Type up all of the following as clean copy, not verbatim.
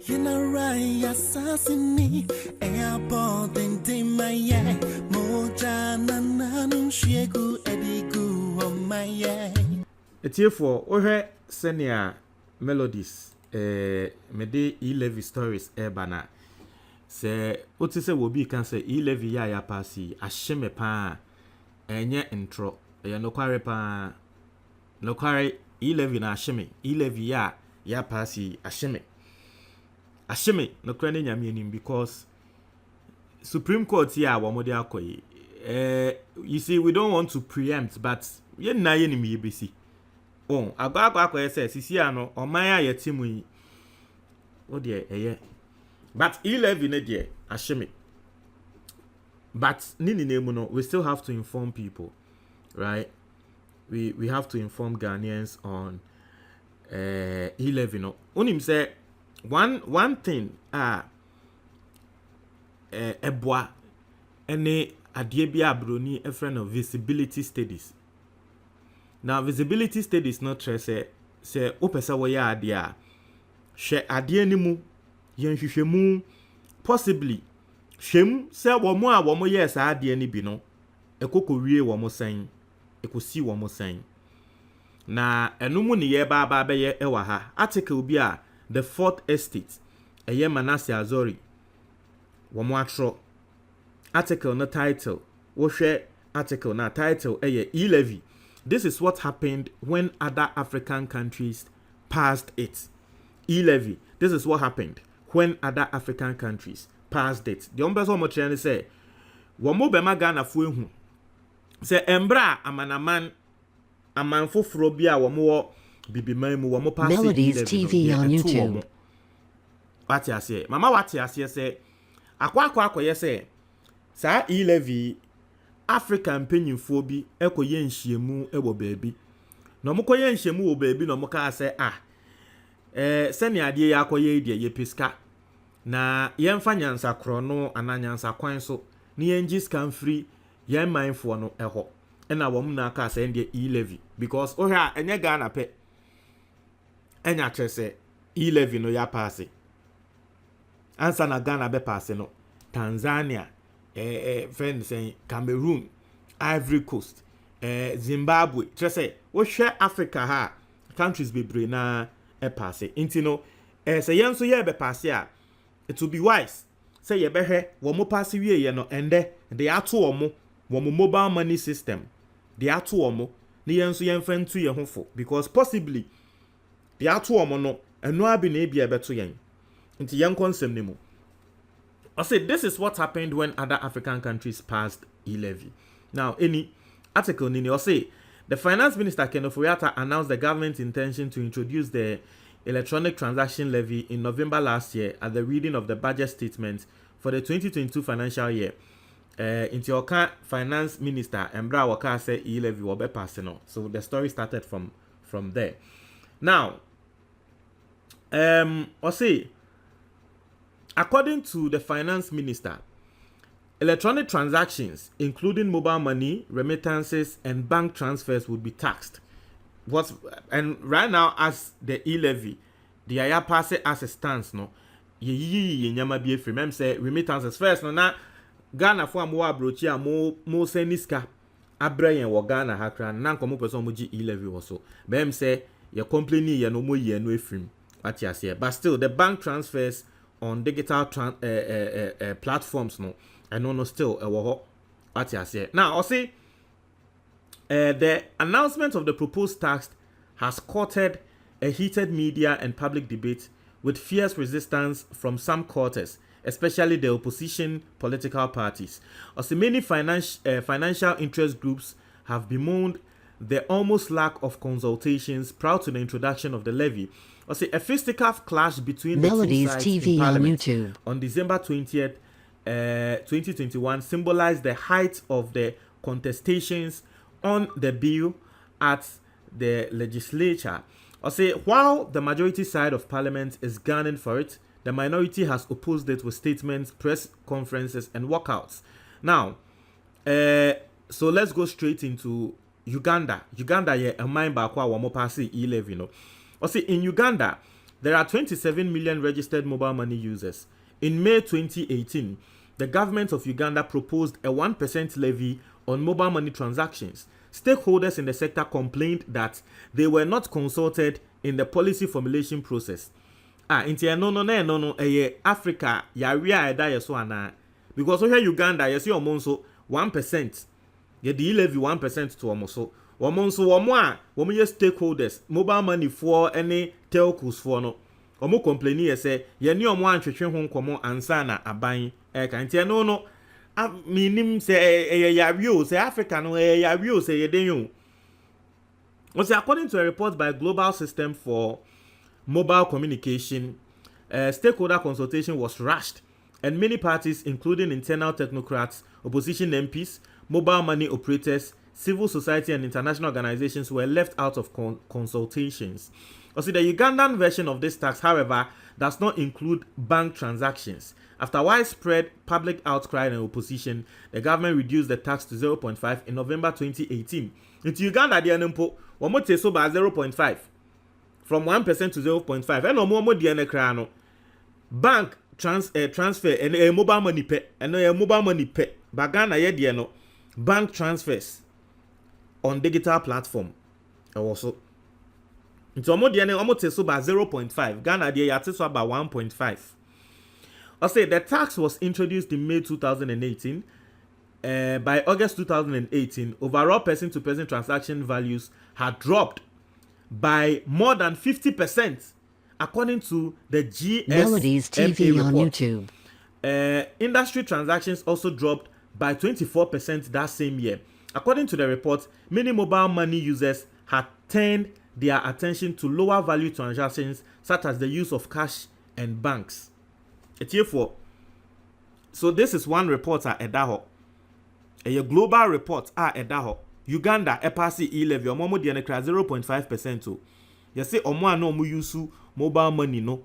You know right, assassinate. Airport and Timaya. Moja nananum shegu edigu on my yeah. It's here for Ohe Senior Melodies. Mede E-Levy stories bana. Se otise will be can say E-Levy ya pasi asheme pa enye intro. Ya no kware pa no kware E-Levy na asheme. E-Levy ya pasi asheme. Asheme no kware nyame nim because Supreme Court here wamode akoyi. You see, we don't want to preempt, but ye na ye nim yebesi. Oh, agba say sisi ano oman ya yetimu yi. O de eye. But E-Levy ne de asheme. But nini nemu no, we still have to inform people, right? We have to inform Ghanaians on E-Levy no. Unim say one thing eboa ene adie bi abroni a friend of visibility studies. Now visibility studies not say opesa wo ya ade a hwe ade ni mu yenhwehwe mu possibly hwem say wo yes ade ni bi no ekokowie wo mo san ekosi wo mo san na enu mu ne ye ba be ye ewa ha article bi a the fourth estate eye Manasseh Azori wo mo atro article no title wo hwe article na title eye E-Levy. This is what happened when other African countries passed it. E-Levy. This is what happened when other African countries passed it. The umbeso mo trying to say, "Womo bema Ghana fu ehu." Say embra amanaman amanfo frobia womo wo bibiman mu womo pass Melodies TV on YouTube. What you say? Mama what you say? Akwa ye say, "Sa E-Levy African penyinfo bi ekoye nhyiemu ewo baabi na mokoye nhyiemu wo baabi na moka say sene ade ya akoye de ye piska na yemfa nyansa kro no ananyansa kwan so na yengis kan free yen mindful no eho na wom na aka say de E-Levy because o ha enye Ghana pe enya trese E-Levy no ya pass ansa na Ghana be pass no Tanzania friend saying Cameroon, Ivory Coast, Zimbabwe. Just say we share Africa ha countries be brain na pass it. Intino say yen so ye be pass ya. It will be wise. Say ye be he wo mo pass wie ye no ende they ato wo mobile money system. They ato wo ni yen so yen fan to ye hofo because possibly they ato wo no eno abi na bia beto yen. Inti yen konsem nemu. I said this is what happened when other African countries passed E-Levy. Now, any article nini or say the finance minister Ken Ofori-Atta announced the government's intention to introduce the electronic transaction levy in November last year at the reading of the budget statement for the 2022 financial year. Into Oka finance minister Embra Waka said E-Levy will be passing. So the story started from there. Now, I say. According to the finance minister, electronic transactions, including mobile money, remittances, and bank transfers, would be taxed. And right now, as the E-Levy, the aya pass as a stance, no, ye nyama be free. Mem say remittances first, no na Ghana for mo abrochi a mo seniska abrayen wo Ghana hakran na nkomo person mo gi E-Levy wo so. Mem say ye complaining ye no mo ye no efrim. What you say? But still, the bank transfers on digital platforms no and no still what you say now I'll say the announcement of the proposed tax has courted a heated media and public debate with fierce resistance from some quarters, especially the opposition political parties. Also, many financial interest groups have bemoaned the almost lack of consultations prior to the introduction of the levy. I say a fisticuff clash between Melodies the two sides TV in Parliament on YouTube on December 20th, 2021 symbolized the height of the contestations on the bill at the legislature. I say while the majority side of Parliament is gunning for it, the minority has opposed it with statements, press conferences, and walkouts. Now, so let's go straight into Uganda. Uganda, yeah, a mind back wa pass E-Levy, no. I say in Uganda, there are 27 million registered mobile money users. In May 2018, the government of Uganda proposed a 1% levy on mobile money transactions. Stakeholders in the sector complained that they were not consulted in the policy formulation process. No, Africa, because here Uganda, you see almost 1%. You levy 1% to almost so. Stakeholders, mobile money for any telcos for no. Complaining say, ye ni omo antwetwe ho nkomo ansa na aban kan no minim say yawio say Africa no yawio say yedenyo. According to a report by Global System for Mobile Communication, stakeholder consultation was rushed and many parties, including internal technocrats, opposition MPs, mobile money operators, civil society and international organizations were left out of consultations. The Ugandan version of this tax, however, does not include bank transactions. After widespread public outcry and opposition, the government reduced the tax to 0.5 in November 2018. In Uganda, the NMPO, we so by 0.5 from 1% to 0.5. And more the bank transfer and mobile money pay and mobile money pay. Bagana ye bank transfers on digital platform also. It's almost so by 0.5. Ghana the so by 1.5. I say the tax was introduced in May 2018. By August 2018, overall person-to-person transaction values had dropped by more than 50%, according to the GSMA MELODIES TV report. on YouTube. Industry transactions also dropped by 24% that same year. According to the report, many mobile money users had turned their attention to lower value transactions such as the use of cash and banks. So this is one report at Edaho. A global report at Edaho. Uganda epasi E-Levy omo de ne 0.5% to. You say omo no mu use mobile money no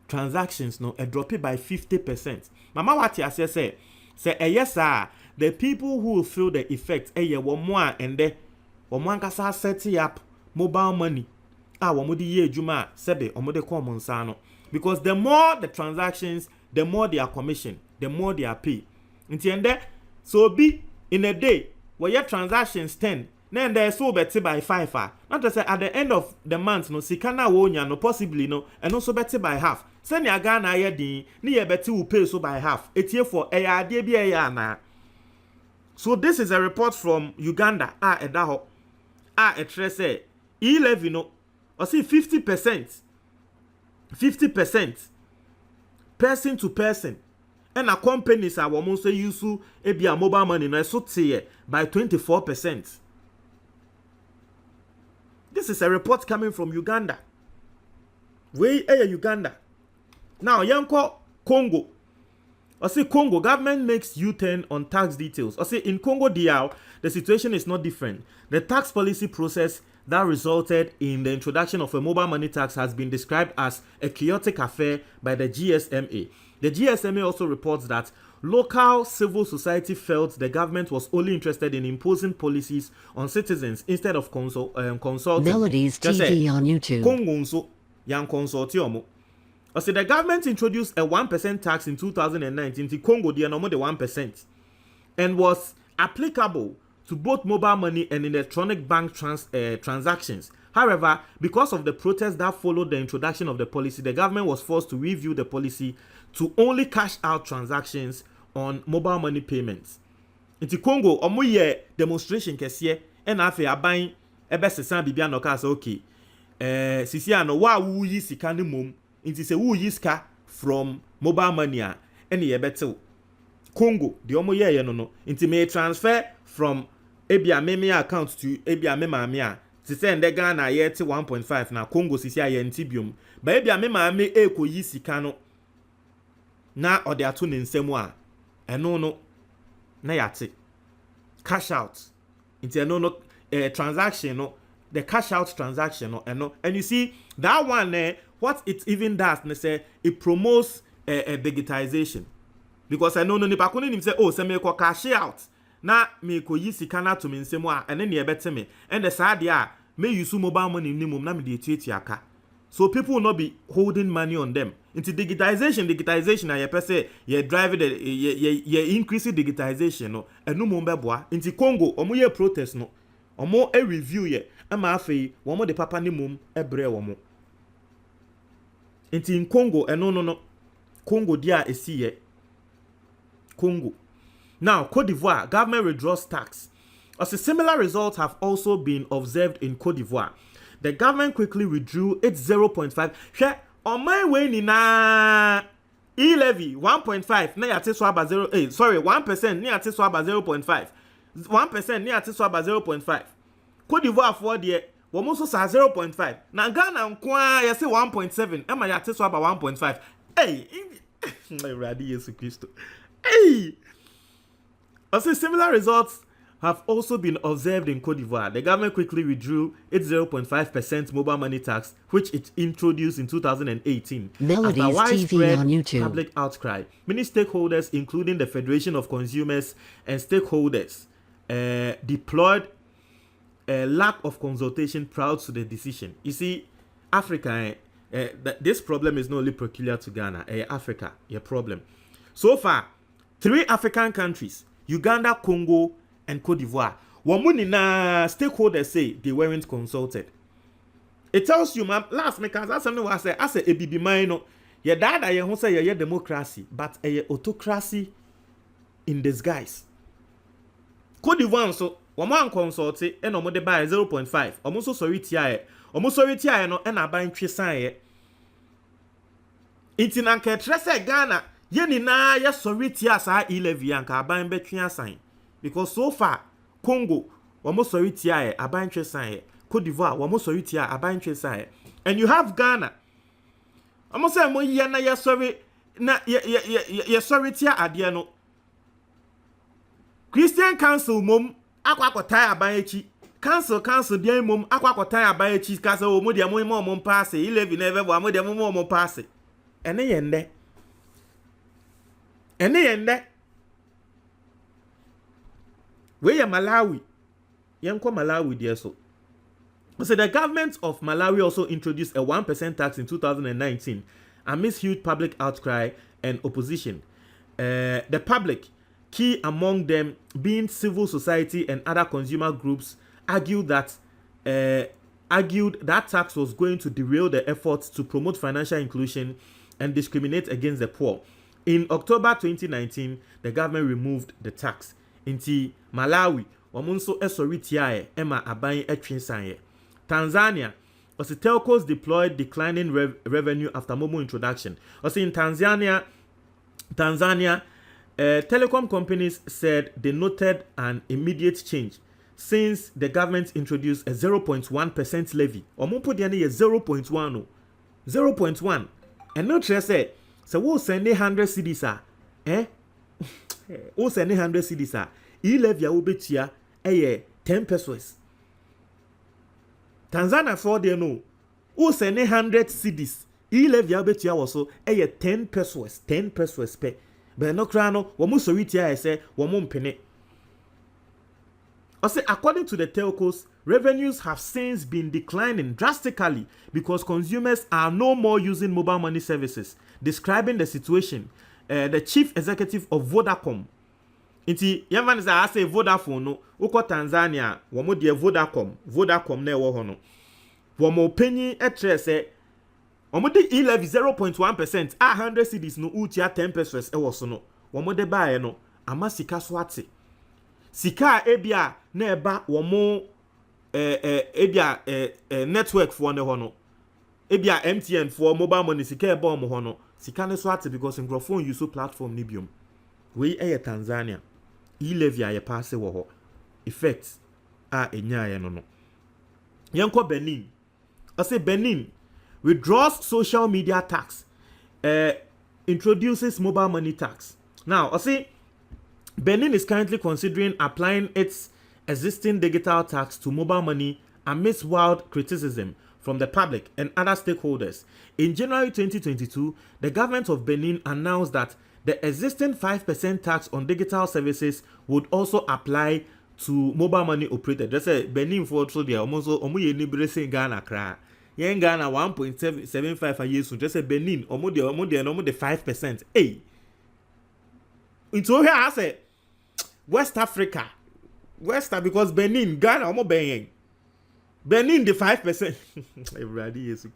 transactions no drop it by 50%. Mama what you say yes sir, the people who will feel the effect one more and the one kasa set up mobile money womo di ye juma sebe omo de common sano, because the more the transactions, the more they are commission, the more they are pay. Entiende? So be in a day where your transactions 10, then they're so better by 5. Not to say at the end of the month, no sikana wonya no possibly no, and also better by half. Send your Ghana ye din, ni ye better will pay so by half. It's here for a year na. So this is a report from Uganda. Edaho. Say E-Levy no, or see 50%. 50% person to person. And our companies are almost use to a mobile money no so by 24%. This is a report coming from Uganda. Uganda. Now, yanko Congo. I say Congo government makes U-turn on tax details. I say in Congo DR, the situation is not different. The tax policy process that resulted in the introduction of a mobile money tax has been described as a chaotic affair by the GSMA. The GSMA also reports that local civil society felt the government was only interested in imposing policies on citizens instead of consulting. MELODIES TV on YouTube. I said the government introduced a 1% tax in 2019 to Congo, the 1%, and was applicable to both mobile money and electronic bank transactions. However, because of the protests that followed the introduction of the policy, the government was forced to review the policy to only cash out transactions on mobile money payments. In Congo, omo ye demonstration kesiye and afi aban ebe sesan bibia no ka say okay. Sisi ano wa wu yi sika ne mom. Inti se wu yi sika from mobile money a ene ye betel. Congo, the omo ye no. Inti may transfer from ebia meme account to ebia mema a. Ti se nde Ghana ye ti 1.5 na Congo sisi aye ntibium. Ba ebia mema me eko yi sika no na ode ato ne nsemu a eno no na yate cash out into no transaction no, the cash out transaction no eno. And you see that one what it even does ne say it promotes digitization, because I know no nipa ko nim say oh say me ko cash out na me ko yi sika na to me nsemu a ene ne ebete me and the sad ya me use mobile money nimum na me de etuatua aka So people will not be holding money on them. Into digitization, and you say you driving you increasing digitization no. And no more boy. Into Congo, ye protest no. Omo a review ye. Ama afei, womo de papa ni mum ebre womo. Into in Congo, no. Congo dia esi ye. Congo. Now, Cote d'Ivoire, government withdraws tax. As a similar results have also been observed in Cote d'Ivoire. The government quickly withdrew its 0.5. Share on my way ni na E-Levy 1.5 na yate so aba 0. Sorry, 1% ni yate so aba 0.5. 1% ni yate so aba 0.5. Cote d'Ivoire for there, wo mo so sa 0.5. Na Ghana nkwa ya say 1.7. Ema yate so aba 1.5. Hey, Radi Yesu Christo. Hey. Also, similar results have also been observed in Cote d'Ivoire. The government quickly withdrew its 0.5% mobile money tax, which it introduced in 2018. Melodies after widespread TV on YouTube. public outcry. Many stakeholders, including the Federation of Consumers and stakeholders, deployed a lack of consultation prior to the decision. You see, Africa, this problem is not only peculiar to Ghana. Africa, a problem. So far, 3 African countries, Uganda, Congo, and Cote d'Ivoire, na stakeholders say they weren't consulted. It tells you, man, last because that's something I say, a BB minor, your dad, I won't say your democracy, but a autocracy in disguise. Cote d'Ivoire, so, one consulted, and almost buy 0.5, almost sorry, no, and I buy Trisan. It's in Anke Ghana. Yeni na ya sorry tia sa E-Levy anka aban betwea san because so far Congo womo sorry tia aban twe san Cote d'Ivoire womo sorry tia aban twe san and you have Ghana amo say mo ye na ya sorry na ya sorry tia ade no Christian Council mom akwakotai aban echi council bian mom akwakotai aban echi ka say o mo de mo pass E-Levy na ebe bo mo de mo pass ene yende ene we Malawi yenko Malawi there so the government of Malawi also introduced a 1% tax in 2019 amidst huge public outcry and opposition. The public, key among them being civil society and other consumer groups, argued that tax was going to derail the efforts to promote financial inclusion and discriminate against the poor. In October 2019, the government removed the tax. Inti Malawi, wamunso esori tiae ema abayin etwinsan. Tanzania, the telcos deployed declining revenue after mobile introduction. Also in Tanzania, telecom companies said they noted an immediate change since the government introduced a 0.1% levy. Omumpo diane ye 0.1. 0.1. And no say. So we'll send 100 cedis we'll send 100 cedis E-Levy will be here 10 pesos. Tanzania for there no. We'll send 100 cedis E-Levy will be here also 10 pesos. 10 pesos pe. But no crano, we must reach here say we must penny. I say according to the telcos, revenues have since been declining drastically because consumers are no more using mobile money services. Describing the situation, the chief executive of Vodacom, inti yaman za ase Vodafone no, uko Tanzania, wamo die Vodacom ne wo hono. Wamo penny etrese, wamo de E-Levy 0.1%, 100 cedis no utia 10 pesos ewo no. Wamo de bae no, ama sika swate. Sika ebia na eba wamo ebia network for ne hono. Ebia MTN for mobile money sika eba omo hono. Sika ne swate because nkrofon use platform ni biom. We Tanzania. E-Levy aye pass wo ho. Effects enya aye no. Yanko Benin. I say Benin withdraws social media tax. Introduces mobile money tax. Now, I say Benin is currently considering applying its existing digital tax to mobile money amidst wild criticism from the public and other stakeholders. In January 2022, the government of Benin announced that the existing 5% tax on digital services would also apply to mobile money operators. Just say Benin for so there almost omu ye nibrese Ghana kra. yen Ghana 1.75 a year so just say Benin omo de 5%. Hey, into here I say West Africa because Benin Ghana omo Benin the 5%. Everybody yes,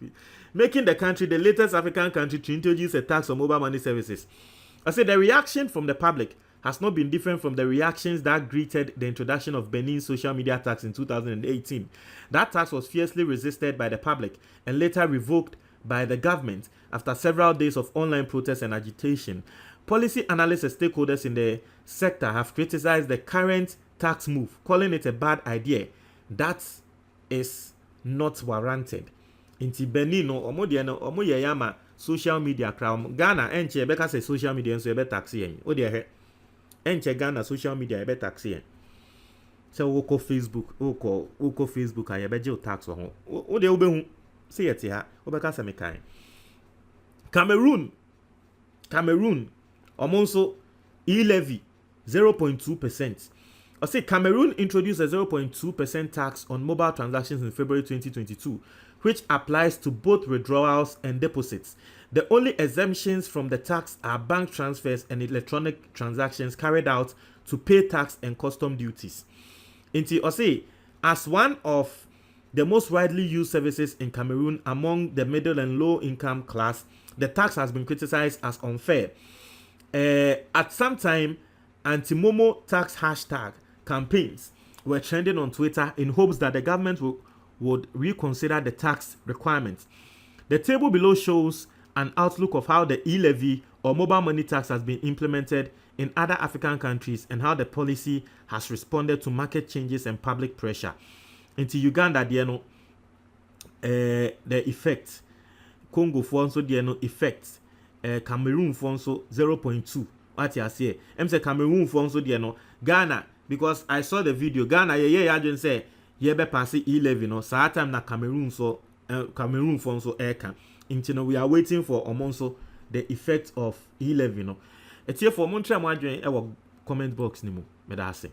making the country the latest African country to introduce a tax on mobile money services. I said the reaction from the public has not been different from the reactions that greeted the introduction of Benin's social media tax in 2018. That tax was fiercely resisted by the public and later revoked by the government after several days of online protests and agitation. Policy analysts and stakeholders in the sector have criticized the current tax move, calling it a bad idea that is not warranted. Inti Benin no omo ye yama social media crowd Ghana enche beka say social media so ebe tax yen. O de he enche Ghana social media ebe tax yen. So woko Facebook, woko Facebook a ebe je tax ho. O de obehu say yeti ha, obeka say mekan. Cameroon omonso E-Levy 0.2%. I say Cameroon introduced a 0.2% tax on mobile transactions in February 2022, which applies to both withdrawals and deposits. The only exemptions from the tax are bank transfers and electronic transactions carried out to pay tax and custom duties. I say, as one of the most widely used services in Cameroon among the middle and low income class, the tax has been criticized as unfair. At some time, anti-Momo tax hashtag campaigns were trending on Twitter in hopes that the government would reconsider the tax requirements. The table below shows an outlook of how the E-Levy or mobile money tax has been implemented in other African countries and how the policy has responded to market changes and public pressure. Into Uganda, the effect. Congo for also the effect. Cameroon for also 0.2. What you say? Say Cameroon for also the Ghana, because I saw the video. Ghana I just say be pass E-Levy no. So time na Cameroon for also aircam. Into we are waiting for also the effect of E-Levy no. It's here for Montreal. Comment box ni mo. Me da say.